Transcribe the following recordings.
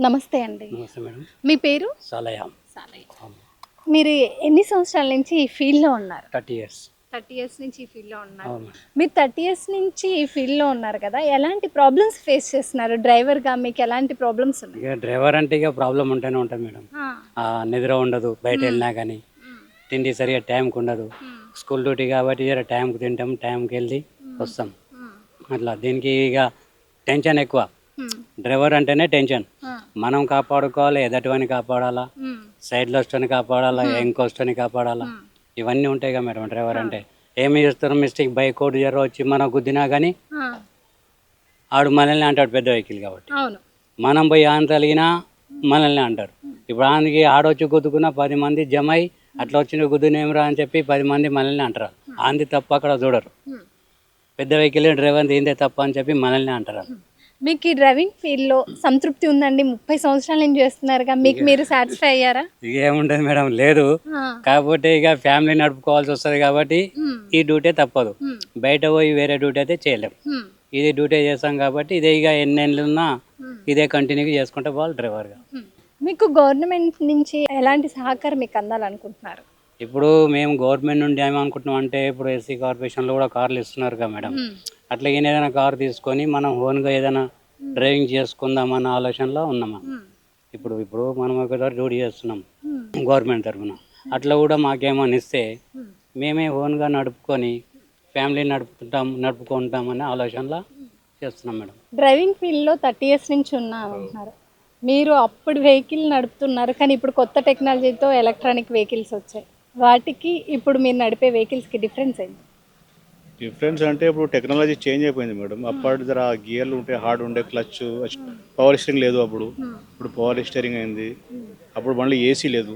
నమస్తే అండి. నమస్తే మేడం. మీ పేరు? సాలయ్య. మీరు ఎన్ని సంవత్సరాల నుంచి ఈ ఫీల్డ్‌లో ఉన్నారు? 30 ఇయర్స్. 30 ఇయర్స్ నుంచి ఈ ఫీల్డ్‌లో ఉన్నారు. అవును. మీరు 30 ఇయర్స్ నుంచి ఈ ఫీల్డ్‌లో ఉన్నారు కదా! ఎలాంటి ప్రాబ్లమ్స్ ఫేస్ చేస్తున్నారు? డ్రైవర్‌గా మీకు ఎలాంటి ప్రాబ్లమ్స్ ఉన్నాయి? ఇక డ్రైవర్ అంటే ఇక ప్రాబ్లం ఉంటూనే ఉంటుంది మేడం. నిద్ర ఉండదు బయట వెళ్ళినా కానీ, తిండి సరిగా టైంకి ఉండదు. స్కూల్ డ్యూటీ కాబట్టి జర టైంకి తింటాం, టైంకి వెళ్ళి వస్తాం. అట్లా దీనికి ఇక టెన్షన్ ఎక్కువ. డ్రైవర్ అంటేనే టెన్షన్. మనం కాపాడుకోవాలి, ఎదటివని కాపాడాలా, సైడ్లో వస్తుని కాపాడాలా, ఇంకొస్తుని కాపాడాలా, ఇవన్నీ ఉంటాయి కదా మేడం. డ్రైవర్ అంటే ఏమి చేస్తారు, మిస్టేక్ బైక్ కోడ్ జర వచ్చి మనం గుద్దినా కానీ ఆడు మనల్ని అంటాడు, పెద్ద వెహికల్ కాబట్టి. మనం పోయి ఆన్ తలిగినా మనల్ని అంటారు. ఇప్పుడు ఆనికి ఆడొచ్చి గుద్దుకున్న 10 మంది జమై అట్లా వచ్చిన గుద్దునేమిరా అని చెప్పి 10 మంది మనల్ని అంటారు. ఆంది తప్ప అక్కడ చూడరు. పెద్ద వెహికల్ డ్రైవర్ ఏందే తప్ప అని చెప్పి మనల్ని అంటారు. మీకు ఈ డ్రైవింగ్ ఫీల్డ్‌లో సంతృప్తి ఉందండి? 30 సంవత్సరాల నుంచి చేస్తున్నారుగా, మీకు మీరు సాటిస్ఫై అయ్యారా? ఇక ఏముంటుంది మేడం, లేదు. కాకపోతే ఇక ఫ్యామిలీ నడుపుకోవాల్సి వస్తుంది కాబట్టి ఈ డ్యూటీ తప్పదు. బయట పోయి వేరే డ్యూటీ అయితే చేయలేము. ఇది డ్యూటీ చేస్తాం కాబట్టి ఇదే ఇక ఎన్నేళ్ళున్నా ఇదే కంటిన్యూ చేసుకుంటే వాళ్ళు డ్రైవర్గా. మీకు గవర్నమెంట్ నుంచి ఎలాంటి సహకారం మీకు అందాలనుకుంటున్నారు? ఇప్పుడు మేము గవర్నమెంట్ నుండి ఏమనుకుంటున్నాం అంటే, ఇప్పుడు ఎస్సీ కార్పొరేషన్లో కూడా కార్లు ఇస్తున్నారు కదా మేడం. అట్లా ఏదైనా కారు తీసుకొని మనం ఓన్గా ఏదైనా డ్రైవింగ్ చేసుకుందామన్న ఆలోచనలో ఉన్నాం. ఇప్పుడు మనం ఒకసారి డ్యూటీ చేస్తున్నాం గవర్నమెంట్ తరఫున. అట్లా కూడా మాకేమని ఇస్తే మేమే ఓన్గా నడుపుకొని ఫ్యామిలీ నడుపుకుంటామనే ఆలోచనలో చేస్తున్నాం మేడం. డ్రైవింగ్ ఫీల్డ్లో 30 ఇయర్స్ నుంచి ఉన్నారంటున్నారు. మీరు అప్పుడు వెహికల్ నడుపుతున్నారు, కానీ ఇప్పుడు కొత్త టెక్నాలజీతో ఎలక్ట్రానిక్ వెహికల్స్ వచ్చాయి. వాటికి ఇప్పుడు మీరు నడిపే వెహికల్స్కి డిఫరెన్స్ ఏంటి? డిఫరెన్స్ అంటే ఇప్పుడు టెక్నాలజీ చేంజ్ అయిపోయింది మేడం. అప్పటి ధర గియర్లు ఉంటే హార్డ్ ఉండే, క్లచ్, పవర్ స్టీరింగ్ లేదు అప్పుడు. ఇప్పుడు పవర్ స్టీరింగ్ అయింది. అప్పుడు బండ్లు ఏసీ లేదు,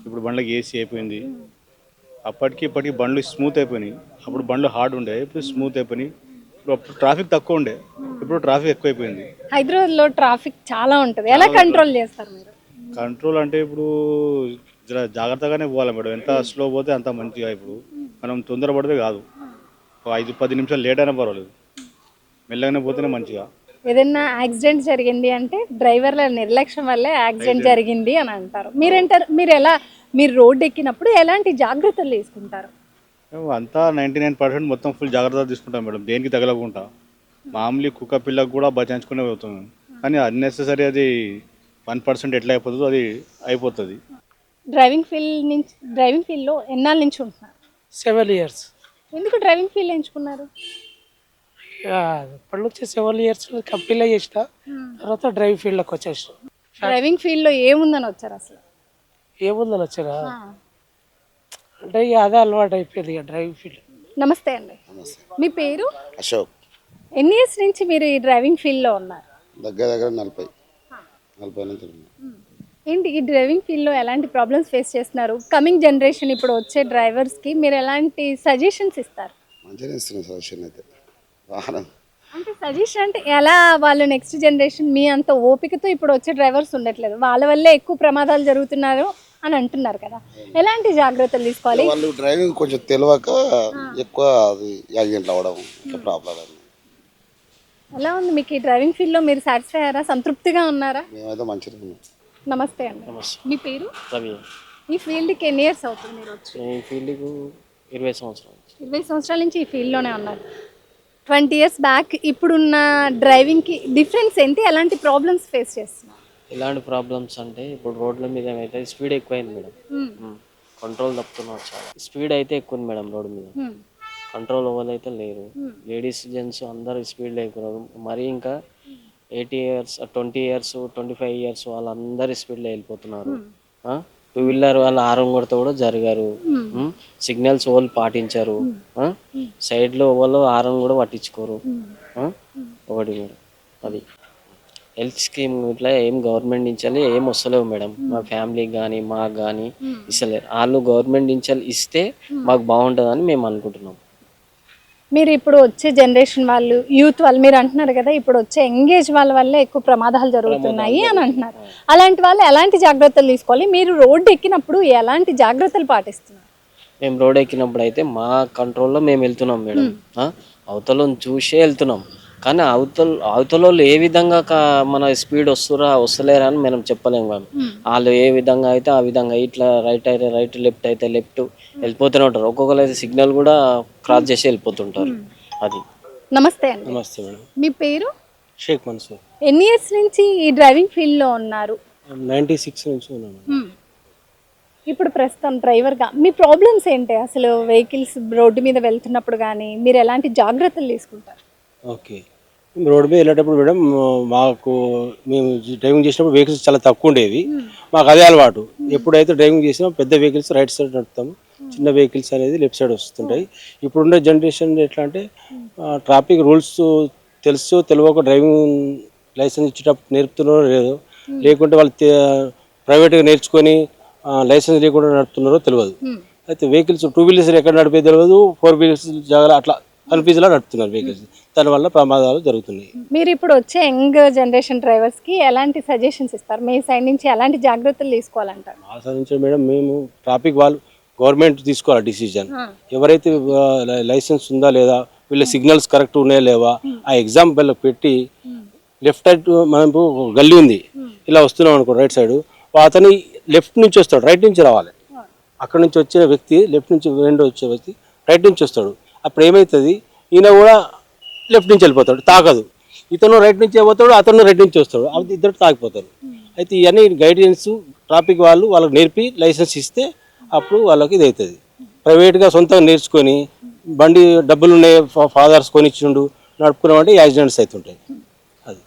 ఇప్పుడు బండ్లకి ఏసీ అయిపోయింది. అప్పటికి ఇప్పటికి బండ్లు స్మూత్ అయిపోయినాయి. అప్పుడు బండ్లు హార్డ్ ఉండే, ఇప్పుడు స్మూత్ అయిపోయినాయి. అప్పుడు ట్రాఫిక్ తక్కువ ఉండే, ఇప్పుడు ట్రాఫిక్ ఎక్కువైపోయింది. హైదరాబాద్లో ట్రాఫిక్ చాలా ఉంటుంది, ఎలా కంట్రోల్ చేస్తారు మీరు? కంట్రోల్ అంటే ఇప్పుడు జర జాగ్రత్తగానే పోవాలి మేడం. ఎంత స్లో పోతే అంత మంచిగా. ఇప్పుడు మనం తొందరపడితే కాదు, 5-10 నిమిషాలు లేట్ అయినా పర్వాలేదు, మెల్లగానే పోతేనే మంచిగా. ఏదైనా యాక్సిడెంట్ జరిగింది అంటే డ్రైవర్ల నిర్లక్ష్యం వల్లే యాక్సిడెంట్ జరిగింది అని అంటారు. మీరు రోడ్డు ఎక్కినప్పుడు ఎలాంటి జాగ్రత్తలు తీసుకుంటారు? అంతా 99% మొత్తం ఫుల్ జాగ్రత్తలు తీసుకుంటాం మేడం, దేనికి తగలకుండా. మామూలు కుక్క పిల్లకు కూడా బచాయించుకునే పోతాం, కానీ అన్నెసెసరీ అది 1% ఎట్లా అయిపోతుందో అది అయిపోతుంది. డ్రైవింగ్ ఫీల్డ్లో ఎన్నాళ్ళ నుంచి ఉంటున్నారు? 7 ఇయర్స్. ఎందుకు డ్రైవింగ్ ఫీల్డ్ ఎంచుకున్నారు? ఇప్పటి నుంచి 7 ఇయర్స్ కంపెనీలో చేసిన తర్వాత డ్రైవింగ్ ఫీల్డ్లోకి వచ్చేసిన. డ్రైవింగ్ ఫీల్డ్లో ఏముందని వచ్చారు అసలు? ఏముందని వచ్చారా అంటే ఇక అదే అలవాటు అయిపోయింది ఇక డ్రైవింగ్ ఫీల్డ్. నమస్తే అండి. మీ పేరు? అశోక్. ఎన్ని ఇయర్స్ నుంచి మీరు ఈ డ్రైవింగ్ ఫీల్డ్లో ఉన్నారు? దగ్గర 40 నుంచి ఉన్నా. ఏంటి ఈ డ్రైవింగ్ ఫీల్డ్లో ఎలాంటి ప్రాబ్లమ్స్ ఫేస్ చేస్తున్నారు? కమింగ్ జనరేషన్ ఇప్పుడు వచ్చే డ్రైవర్స్కి మీరు ఎలాంటి సజెషన్స్ ఇస్తారు? మంచిగా ఇస్తున్నాం సజెషన్ అయితే. వాహనం అంటే సజెషన్ అంటే ఎలా? వాళ్ళు నెక్స్ట్ జనరేషన్ మీ అంత ఓపికతో ఇప్పుడు వచ్చే డ్రైవర్స్ ఉండట్లేదు, వాళ్ళ వల్లే ఎక్కువ ప్రమాదాలు జరుగుతున్నారు అని అంటున్నారు కదా, ఎలాంటి జాగ్రత్తలు తీసుకోవాలి? వాళ్ళు డ్రైవింగ్ కొంచెం తెలియక ఎక్కువ అది యాక్సిడెంట్లు అవ్వడం ప్రాబ్లం. ఎలా ఉంది మీకు ఈ డ్రైవింగ్ ఫీల్డ్లో? మీరు సాటిస్ఫై అయ్యారా? సంతృప్తిగా ఉన్నారా? మేమైతే మంచిగా ఉన్నాం. నమస్తే అండి. మీ పేరు? రవి. ఈ ఫీల్డ్కి ఎన్ని ఇయర్స్ అవుతుంది మీరు వచ్చి? ఈ ఫీల్డ్కు 20 సంవత్సరాలు. 20 సంవత్సరాల నుంచి ఈ ఫీల్డ్లోనే ఉన్నారు. 20 ఇయర్స్ బ్యాక్ ఇప్పుడున్న డ్రైవింగ్కి డిఫరెన్స్ ఏంటి? ఎలాంటి ప్రాబ్లమ్స్ ఫేస్ చేస్తున్నారు? ఎలాంటి ప్రాబ్లమ్స్ అంటే ఇప్పుడు రోడ్ల మీద ఏమైతే స్పీడ్ ఎక్కువైంది మేడం, కంట్రోల్ తప్పుతున్నారు. చాలా స్పీడ్ అయితే ఎక్కువ ఉంది మేడం రోడ్డు మీద, కంట్రోల్ అవ్వాలైతే లేరు. లేడీస్ జెంట్స్ అందరూ స్పీడ్ లేకున్నారు. మరి ఇంకా 80 ఇయర్స్ 20 ఇయర్స్ 25 ఇయర్స్ వాళ్ళందరూ స్పీడ్లో వెళ్ళిపోతున్నారు. 2 వీలర్ వాళ్ళు హారన్ కొడితే కూడా జరిగారు. సిగ్నల్స్ వాళ్ళు పాటించారు, సైడ్లో వాళ్ళు హారన్ కూడా పట్టించుకోరు. ఒకటి మేడం అది హెల్త్ స్కీమ్ ఇట్లా ఏం గవర్నమెంట్ నుంచి ఏం వస్తలేవు మేడం. మా ఫ్యామిలీకి కానీ మాకు కానీ ఇస్తలేరు. వాళ్ళు గవర్నమెంట్ నుంచి ఇస్తే మాకు బాగుంటుందని మేము అనుకుంటున్నాం. మీరు ఇప్పుడు వచ్చే జనరేషన్ వాళ్ళు, యూత్ వాళ్ళు, మీరు అంటున్నారు కదా ఇప్పుడు వచ్చే ఎంగేజ్ వాళ్ళ వల్లే ఎక్కువ ప్రమాదాలు జరుగుతున్నాయి అని అంటున్నారు. అలాంటి వాళ్ళు ఎలాంటి జాగ్రత్తలు తీసుకోవాలి? మీరు రోడ్డు ఎక్కినప్పుడు ఎలాంటి జాగ్రత్తలు పాటిస్తున్నారు? మేము రోడ్ ఎక్కినప్పుడు అయితే మా కంట్రోల్లో మేము వెళ్తున్నాం మేడం. అవతలను చూసే వెళ్తున్నాం. కానీ అవతల వాళ్ళు ఏ విధంగా మన స్పీడ్ వస్తలేరా అని మనం చెప్పలేము కానీ వాళ్ళు ఏ విధంగా అయితే ఆ విధంగా ఇట్లా రైట్ అయితే రైట్, లెఫ్ట్ అయితే లెఫ్ట్ వెళ్ళిపోతూనే ఉంటారు. ఒక్కొక్కరు అయితే సిగ్నల్ కూడా క్రాస్ చేసి వెళ్ళిపోతుంటారు. అది. నమస్తే అండి, నమస్తే మేడం. మీ పేరు? షేక్ మన్సూర్. ఎన్ని ఇయర్స్ నుంచి ఈ డ్రైవింగ్ ఫీల్డ్ లో ఉన్నారు? 96 నుంచి ఉన్నాను. ఇప్పుడు ప్రస్తుతం డ్రైవర్గా మీ ప్రాబ్లమ్స్ ఏంటి? అసలు వెహికల్స్ రోడ్డు మీద వెళ్తున్నప్పుడు కానీ మీరు ఎలాంటి జాగ్రత్తలు తీసుకుంటారు? ఓకే, రోడ్డు మీద వెళ్ళేటప్పుడు మేడం మేము డ్రైవింగ్ చేసినప్పుడు వెహికల్స్ చాలా తక్కువ ఉండేవి. మాకు అదే అలవాటు. ఎప్పుడైతే డ్రైవింగ్ చేసినా పెద్ద వెహికల్స్ రైట్ సైడ్ నడుపుతాము, చిన్న వెహికల్స్ అనేది లెఫ్ట్ సైడ్ వస్తుంటాయి. ఇప్పుడున్న జనరేషన్ ఎట్లా అంటే ట్రాఫిక్ రూల్స్ తెలియక డ్రైవింగ్ లైసెన్స్ ఇచ్చేటప్పుడు నేర్పుతున్నారో లేదో, లేకుంటే వాళ్ళు ప్రైవేట్గా నేర్చుకొని లైసెన్స్ లేకుండా నడుపుతున్నారో తెలియదు. అయితే వెహికల్స్ 2 వీలర్స్ ఎక్కడ నడిపే తెలియదు, 4 వీలర్స్ జాగా అట్లా కన్ఫ్యూజ్లా నడుపుతున్నారు వెహికల్స్. దానివల్ల ప్రమాదాలు జరుగుతున్నాయి. మీరు ఇప్పుడు వచ్చే యంగ్ జనరేషన్ డ్రైవర్స్కి ఎలాంటి సజెషన్స్ ఇస్తారు? మీ సైడ్ నుంచి ఎలాంటి జాగ్రత్తలు తీసుకోవాలంటారు? మా సైడ్ నుంచి మేడం మేము ట్రాఫిక్ వాళ్ళు గవర్నమెంట్ తీసుకోవాలి డిసిజన్. ఎవరైతే లైసెన్స్ ఉందా లేదా, వీళ్ళ సిగ్నల్స్ కరెక్ట్ ఉన్నాయా లేవా, ఆ ఎగ్జాంపుల్ పెట్టి లెఫ్ట్ సైడ్ మనకు గల్లీ ఉంది, ఇలా వస్తున్నాం అనుకో రైట్ సైడ్, అతని లెఫ్ట్ నుంచి వస్తాడు, రైట్ నుంచి రావాలి. అక్కడ నుంచి వచ్చిన వ్యక్తి లెఫ్ట్ నుంచి వచ్చే వ్యక్తి రైట్ నుంచి వస్తాడు. అప్పుడు ఏమవుతుంది, ఈయన కూడా లెఫ్ట్ నుంచి వెళ్ళిపోతాడు, తాకదు. ఇతను రైట్ నుంచి వెళ్ళిపోతాడు, అతను రైట్ నుంచి వస్తాడు, అది ఇద్దరు తాకిపోతారు. అయితే ఇవన్నీ గైడెన్స్ ట్రాఫిక్ వాళ్ళకి నేర్పి లైసెన్స్ ఇస్తే అప్పుడు వాళ్ళకి ఇది అవుతుంది. ప్రైవేట్గా సొంతంగా నేర్చుకొని బండి డబ్బులు ఉన్నాయి ఫాదర్స్ కొనిచ్చిండు నడుపుకున్నామంటే యాక్సిడెంట్స్ అవుతుంటాయి.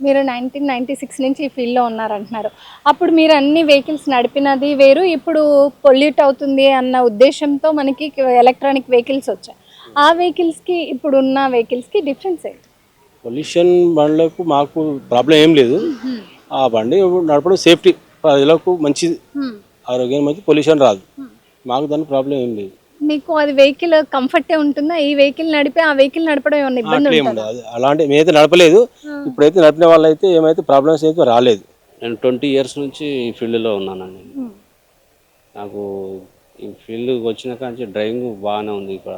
మీరు 1996 నుంచి ఈ ఫీల్డ్లో ఉన్నారంటున్నారు. అప్పుడు మీరు అన్ని వెహికల్స్ నడిపినది వేరు, ఇప్పుడు పొల్యూట్ అవుతుంది అన్న ఉద్దేశంతో మనకి ఎలక్ట్రానిక్ వెహికల్స్ వచ్చాయి. ఆ వెహికల్స్కి ఇప్పుడున్న వెహికల్స్కి డిఫరెన్స్ ఏంటి? పొల్యూషన్ బండ్లకు మాకు ప్రాబ్లం ఏం లేదు. ఆ బండి నడపడం సేఫ్టీ, ప్రజలకు మంచిది, ఆరోగ్యం మంచి, పొల్యూషన్ రాదు, మాకు దాని ప్రాబ్లం ఏం లేదు. మీకు అది వెహికల్ కంఫర్టే ఉంటుందా? ఈ వెహికల్ నడిపి ఆ వెహికల్ నడపడం ఏమన్నా ఇబ్బంది ఉంటుందా? అలాంటి మేమైతే నడపలేదు. ఇప్పుడైతే నడిపిన వాళ్ళు అయితే ఏమైతే ప్రాబ్లమ్స్ అయితే రాలేదు. నేను 20 ఇయర్స్ నుంచి ఈ ఫీల్డ్లో ఉన్నానండి. నాకు ఈ ఫీల్డ్కి వచ్చిన కానీ డ్రైవింగ్ బాగానే ఉంది. ఇక్కడ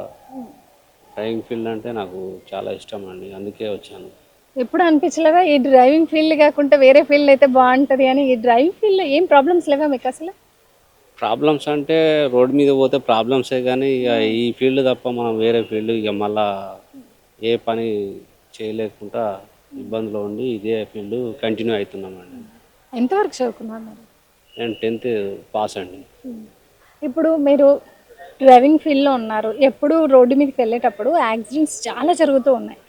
డ్రైవింగ్ ఫీల్డ్ అంటే నాకు చాలా ఇష్టం అండి, అందుకే వచ్చాను. ఎప్పుడు అనిపించలేదా ఈ డ్రైవింగ్ ఫీల్డ్ కాకుండా వేరే ఫీల్డ్ అయితే బాగుంటుంది అని? ఈ డ్రైవింగ్ ఫీల్డ్లో ఏం ప్రాబ్లమ్స్ లేవా మీకు అసలు? ప్రాబ్లమ్స్ అంటే రోడ్ మీద పోతే ప్రాబ్లమ్సే, కానీ ఇక ఈ ఫీల్డ్ తప్ప మనం వేరే ఫీల్డ్ ఇక మళ్ళా ఏ పని చేయలేకుండా ఇబ్బందులో ఉండి ఇదే ఫీల్డ్ కంటిన్యూ అవుతున్నామండి. ఎంతవరకు చదువుకున్నారు మరి? నేను 10th పాస్ అండి. ఇప్పుడు మీరు డ్రైవింగ్ ఫీల్డ్లో ఉన్నారు, ఎప్పుడు రోడ్డు మీదకి వెళ్ళేటప్పుడు యాక్సిడెంట్స్ చాలా జరుగుతూ ఉన్నాయి.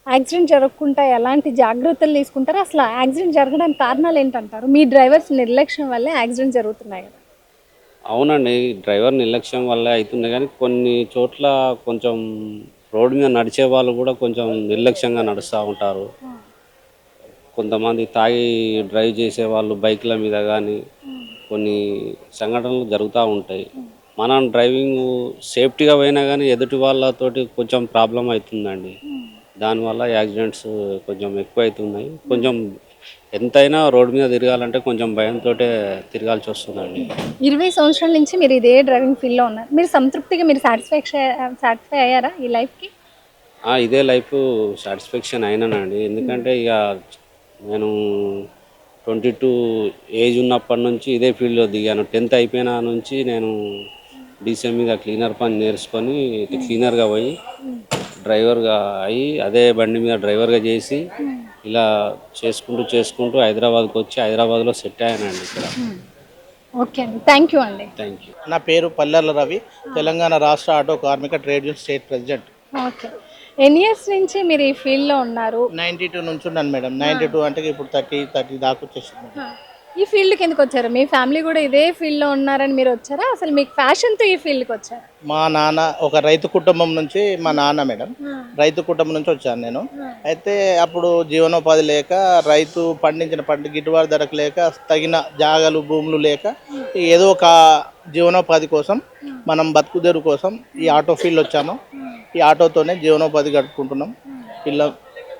యాక్సిడెంట్ జరగకుండా ఎలాంటి జాగ్రత్తలు తీసుకుంటారు? అసలు యాక్సిడెంట్ జరగడానికి కారణాలు ఏంటంటారు? మీ డ్రైవర్స్ నిర్లక్ష్యం వల్లే యాక్సిడెంట్ జరుగుతున్నాయి కదా? అవునండి, డ్రైవర్ నిర్లక్ష్యం వల్లే అవుతుంది, కానీ కొన్ని చోట్ల కొంచెం రోడ్డు మీద నడిచే వాళ్ళు కూడా కొంచెం నిర్లక్ష్యంగా నడుస్తూ ఉంటారు. కొంతమంది తాగి డ్రైవ్ చేసే వాళ్ళు బైక్ల మీద కానీ కొన్ని సంఘటనలు జరుగుతూ ఉంటాయి. మనం డ్రైవింగ్ సేఫ్టీగా పోయినా కానీ ఎదుటి వాళ్ళతోటి కొంచెం ప్రాబ్లం అవుతుందండి. దానివల్ల యాక్సిడెంట్స్ కొంచెం ఎక్కువ అవుతున్నాయి. కొంచెం ఎంతైనా రోడ్డు మీద తిరగాలంటే కొంచెం భయంతో తిరగాల్సి వస్తుందండి. 20 సంవత్సరాల నుంచి మీరు ఇదే డ్రైవింగ్ ఫీల్డ్లో ఉన్నారు. మీరు సంతృప్తిగా మీరు సాటిస్ఫై అయ్యారా ఈ లైఫ్కి? ఇదే లైఫ్ సాటిస్ఫాక్షన్ అయినానండి. ఎందుకంటే ఇక నేను 22 ఏజ్ ఉన్నప్పటి నుంచి ఇదే ఫీల్డ్లో దిగాను. 10th అయిపోయిన నుంచి నేను డీసీ మీద క్లీనర్ పని నేర్చుకొని క్లీనర్గా పోయి డ్రైవర్గా అయ్యి అదే బండి మీద డ్రైవర్గా చేసి ఇలా చేసుకుంటూ హైదరాబాద్కి వచ్చి హైదరాబాద్లో సెట్ అయ్యానండి ఇక్కడ. ఓకే అండి, థ్యాంక్ యూ అండి. Thank you. నా పేరు పల్లెర్ల రవి, తెలంగాణ రాష్ట్ర ఆటో కార్మిక trade union state president. Okay, ఎన్ని ఇయర్స్ నుంచి మీరు ఈ ఫీల్డ్లో ఉన్నారు? 92 నుంచి ఉన్నాను మేడం. 92 అంటే ఇప్పుడు 30 దాకా వచ్చేసింది. ఈ ఫీల్డ్కి ఎందుకు వచ్చారు? మీ ఫ్యామిలీ కూడా ఇదే ఫీల్డ్లో ఉన్నారని మీరు వచ్చారా? అసలు మీకు ఫ్యాషన్తో ఈ ఫీల్డ్కి వచ్చారా? మా నాన్న ఒక రైతు కుటుంబం నుంచి, మా నాన్న మేడం రైతు కుటుంబం నుంచి వచ్చాను నేను. అయితే అప్పుడు జీవనోపాధి లేక, రైతు పండించిన పంట గిట్టుబాటు ధరకు లేక, తగిన జాగాలు భూములు లేక, ఏదో ఒక జీవనోపాధి కోసం, మనం బతుకుదెరు కోసం ఈ ఆటో ఫీల్డ్ వచ్చాము. ఈ ఆటోతోనే జీవనోపాధి గడుపుకుంటున్నాం.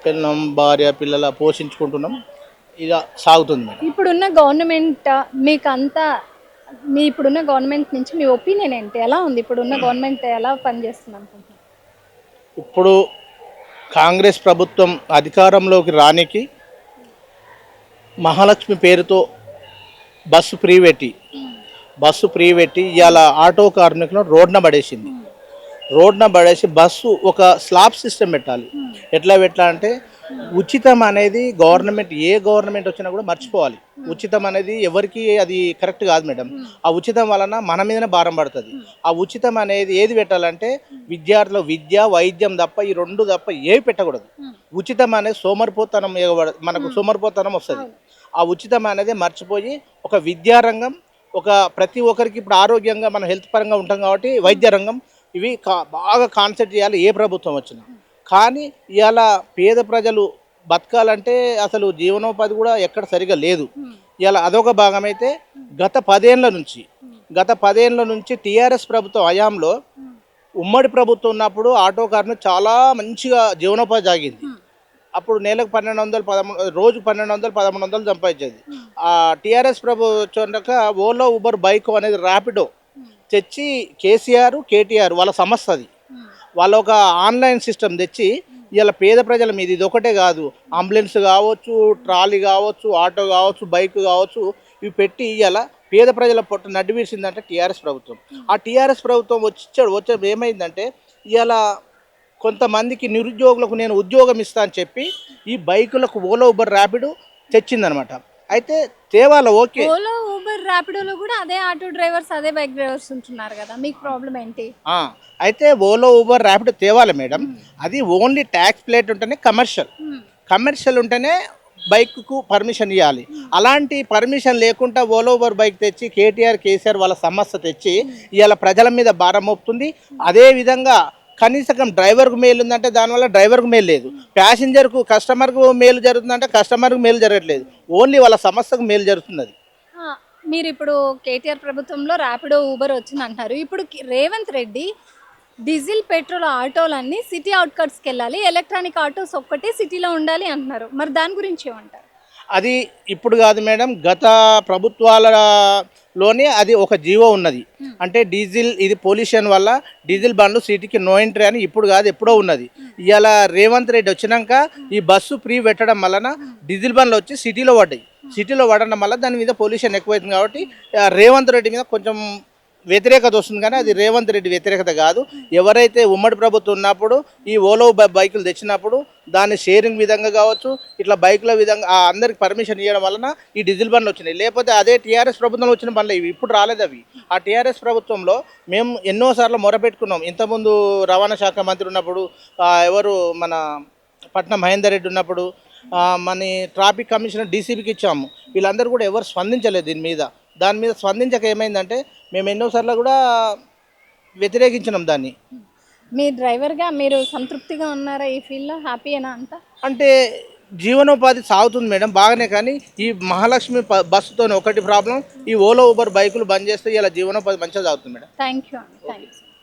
పిల్లం భార్య పిల్లల పోషించుకుంటున్నాం. ఇక సాగుతుంది మేడం. ఇప్పుడున్న గవర్నమెంట్ ఇప్పుడున్న గవర్నమెంట్ నుంచి మీ ఒపీనియన్ ఏంటి? ఎలా ఉంది ఇప్పుడున్న గవర్నమెంట్, ఎలా పనిచేస్తుంది అనుకుంటున్నారు? ఇప్పుడు కాంగ్రెస్ ప్రభుత్వం అధికారంలోకి రానికి మహాలక్ష్మి పేరుతో బస్సు ఫ్రీ పెట్టి ఇవాళ ఆటో కార్మికులను రోడ్న పడేసి బస్సు ఒక స్లాబ్ సిస్టమ్ పెట్టాలి. ఎట్లా అంటే ఉచితం అనేది ఏ గవర్నమెంట్ వచ్చినా కూడా మర్చిపోవాలి. ఉచితం అనేది ఎవరికి అది కరెక్ట్ కాదు మేడం. ఆ ఉచితం వలన మన మీదనే భారం పడుతుంది. ఆ ఉచితం అనేది ఏది పెట్టాలంటే విద్యార్థుల విద్య వైద్యం తప్ప ఈ రెండు తప్ప ఏవి పెట్టకూడదు. ఉచితం అనేది సోమరిపోతనం, మనకు సోమరిపోతనం వస్తుంది. ఆ ఉచితం అనేది మర్చిపోయి ఒక విద్యారంగం, ఒక ప్రతి ఒక్కరికి ఇప్పుడు ఆరోగ్యంగా మనం హెల్త్ పరంగా ఉంటాం కాబట్టి వైద్య రంగం ఇవి బాగా కాన్సెప్ట్ చేయాలి ఏ ప్రభుత్వం వచ్చినా. కానీ ఇవాళ పేద ప్రజలు బతకాలంటే అసలు జీవనోపాధి కూడా ఎక్కడ సరిగా లేదు. ఇవాళ అదొక భాగం అయితే గత 10 ఏళ్ళ నుంచి టీఆర్ఎస్ ప్రభుత్వం హయాంలో ఉమ్మడి ప్రభుత్వం ఉన్నప్పుడు ఆటో కార్మికులు చాలా మంచిగా జీవనోపాధి సాగింది. అప్పుడు నెలకు 1200, రోజు 1200, 1300 సంపాదించేది. ఆ టీఆర్ఎస్ ప్రభుత్వం ఓలో ఉబర్ బైక్ అనేది ర్యాపిడో తెచ్చి కేటీఆర్ వాళ్ళ సంస్థ అది, వాళ్ళ ఒక ఆన్లైన్ సిస్టమ్ తెచ్చి ఇలా పేద ప్రజల మీద ఇది ఒకటే కాదు, అంబులెన్స్ కావచ్చు, ట్రాలీ కావచ్చు, ఆటో కావచ్చు, బైక్ కావచ్చు, ఇవి పెట్టి ఇలా పేద ప్రజల పొట్టు నడ్డివేసిందంటే టీఆర్ఎస్ ప్రభుత్వం. ఆ టీఆర్ఎస్ ప్రభుత్వం వచ్చే ఏమైందంటే ఇలా కొంతమందికి నిరుద్యోగులకు నేను ఉద్యోగం ఇస్తా అని చెప్పి ఈ బైకులకు ఓలో ఉబర్ ర్యాపిడో తెచ్చిందనమాట. అయితే తేవాల ఓకే, ఓలో ఊబర్ ర్యాపిడోలో కూడా అదే ఆటో డ్రైవర్స్ అదే బైక్ డ్రైవర్స్ ఉంటున్నారు కదా, మీకు ప్రాబ్లం ఏంటి? అయితే ఓలో ఊబర్ ర్యాపిడో తేవాలి మేడం. అది ఓన్లీ ట్యాక్స్ ప్లేట్ ఉంటేనే కమర్షియల్ ఉంటేనే బైక్కు పర్మిషన్ ఇవ్వాలి. అలాంటి పర్మిషన్ లేకుండా ఓలో ఊబర్ బైక్ తెచ్చి కేసీఆర్ వాళ్ళ సంస్థ తెచ్చి ఇవాళ ప్రజల మీద భారం మోపుతుంది. అదేవిధంగా కనీసం డ్రైవర్కు మేలు ఉందంటే దానివల్ల డ్రైవర్కు మేలు లేదు, ప్యాసింజర్కు కస్టమర్కు మేలు జరుగుతుందంటే కస్టమర్కు మేలు జరగట్లేదు, ఓన్లీ వాళ్ళ సంస్థకు మేలు జరుగుతుంది. మీరు ఇప్పుడు కేటీఆర్ ప్రభుత్వంలో ర్యాపిడో ఊబర్ వచ్చింది అంటున్నారు. ఇప్పుడు రేవంత్ రెడ్డి డీజిల్ పెట్రోల్ ఆటోలన్నీ సిటీ అవుట్కట్స్కి వెళ్ళాలి, ఎలక్ట్రానిక్ ఆటోస్ ఒక్కటే సిటీలో ఉండాలి అంటున్నారు. మరి దాని గురించి ఏమంటారు? అది ఇప్పుడు కాదు మేడం, గత ప్రభుత్వాలలోనే అది ఒక జీవో ఉన్నది. అంటే డీజిల్ ఇది పొల్యూషన్ వల్ల డీజిల్ బండ్లు సిటీకి నో ఎంట్రీ అని ఇప్పుడు కాదు ఎప్పుడో ఉన్నది. ఇవాళ రేవంత్ రెడ్డి వచ్చినాక ఈ బస్సు ఫ్రీ పెట్టడం వలన డీజిల్ బండ్లు వచ్చి సిటీలో పడడం వల్ల దాని మీద పొల్యూషన్ ఎక్కువైతుంది. కాబట్టి రేవంత్ రెడ్డి మీద కొంచెం వ్యతిరేకత వస్తుంది, కానీ అది రేవంత్ రెడ్డి వ్యతిరేకత కాదు. ఎవరైతే ఉమ్మడి ప్రభుత్వం ఉన్నప్పుడు ఈ ఓలో బైకులు తెచ్చినప్పుడు దాన్ని షేరింగ్ విధంగా కావచ్చు, ఇట్లా బైకుల విధంగా అందరికి పర్మిషన్ ఇవ్వడం వలన ఈ డీజిల్ బండ్లు వచ్చినాయి. లేకపోతే అదే టీఆర్ఎస్ ప్రభుత్వంలో వచ్చిన బండ్లు ఇవి ఇప్పుడు రాలేదు. అవి ఆ టీఆర్ఎస్ ప్రభుత్వంలో మేము ఎన్నోసార్లు మొరపెట్టుకున్నాం. ఇంతకుముందు రవాణా శాఖ మంత్రి ఉన్నప్పుడు, ఎవరు మన పట్నం మహేందర్ రెడ్డి ఉన్నప్పుడు, మన ట్రాఫిక్ కమిషనర్ డీసీపీకి ఇచ్చాము. వీళ్ళందరూ కూడా ఎవరు స్పందించలేదు దాని మీద స్పందించక ఏమైందంటే మేము ఎన్నోసార్లు కూడా వ్యతిరేకించినాం దాన్ని. మీ డ్రైవర్గా మీరు సంతృప్తిగా ఉన్నారా? ఈ ఫీల్డ్లో హ్యాపీయేనా అంతా? అంటే జీవనోపాధి సాగుతుంది మేడం బాగానే, కానీ ఈ మహాలక్ష్మి బస్సుతో ఒకటి ప్రాబ్లం, ఈ ఓలో ఊబర్ బైకులు బంద్ చేస్తే ఇలా జీవనోపాధి మంచిగా సాగుతుంది మేడం. Thank you.